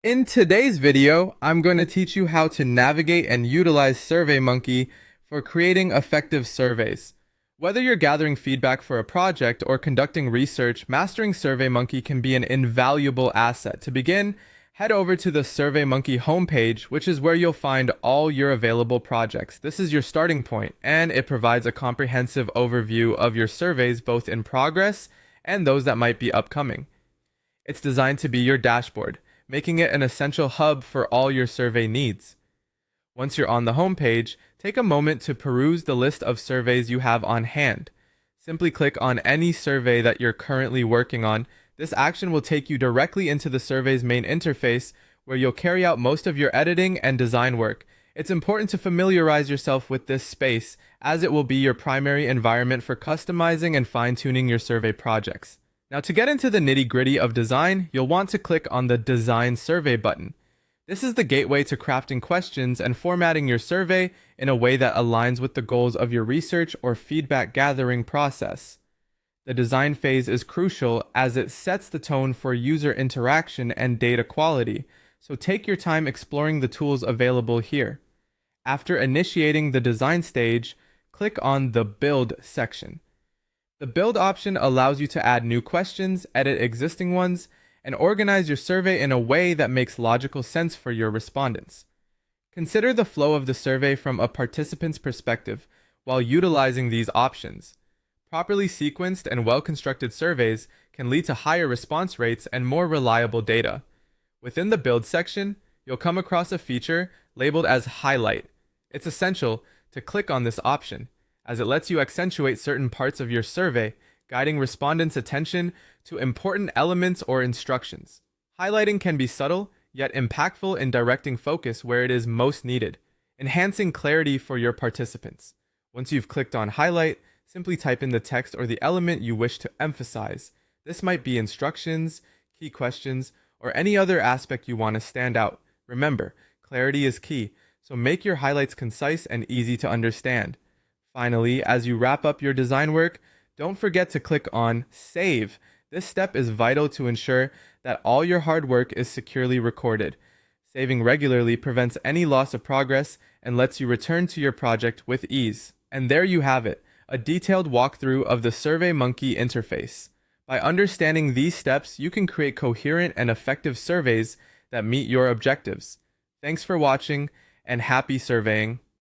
In today's video, I'm going to teach you how to navigate and utilize Surveymonkey for creating effective surveys. Whether you're gathering feedback for a project or conducting research, mastering Surveymonkey can be an invaluable asset. To begin, head over to the Surveymonkey homepage, which is where you'll find all your available projects. This is your starting point, and it provides a comprehensive overview of your surveys, both in progress and those that might be upcoming. It's designed to be your dashboard, making it an essential hub for all your survey needs. Once you're on the homepage, take a moment to peruse the list of surveys you have on hand. Simply click on any survey that you're currently working on. This action will take you directly into the survey's main interface, where you'll carry out most of your editing and design work. It's important to familiarize yourself with this space, as it will be your primary environment for customizing and fine-tuning your survey projects. Now, to get into the nitty-gritty of design, you'll want to click on the Design Survey button. This is the gateway to crafting questions and formatting your survey in a way that aligns with the goals of your research or feedback gathering process. The design phase is crucial as it sets the tone for user interaction and data quality, so take your time exploring the tools available here. After initiating the design stage, click on the Build section. The Build option allows you to add new questions, edit existing ones, and organize your survey in a way that makes logical sense for your respondents. Consider the flow of the survey from a participant's perspective while utilizing these options. Properly sequenced and well-constructed surveys can lead to higher response rates and more reliable data. Within the Build section, you'll come across a feature labeled as Highlight. It's essential to click on this option, as it lets you accentuate certain parts of your survey, guiding respondents' attention to important elements or instructions. Highlighting can be subtle, yet impactful in directing focus where it is most needed, enhancing clarity for your participants. Once you've clicked on Highlight, simply type in the text or the element you wish to emphasize. This might be instructions, key questions, or any other aspect you want to stand out. Remember, clarity is key, so make your highlights concise and easy to understand. Finally, as you wrap up your design work, don't forget to click on Save. This step is vital to ensure that all your hard work is securely recorded. Saving regularly prevents any loss of progress and lets you return to your project with ease. And there you have it, a detailed walkthrough of the Surveymonkey interface. By understanding these steps, you can create coherent and effective surveys that meet your objectives. Thanks for watching, and happy surveying.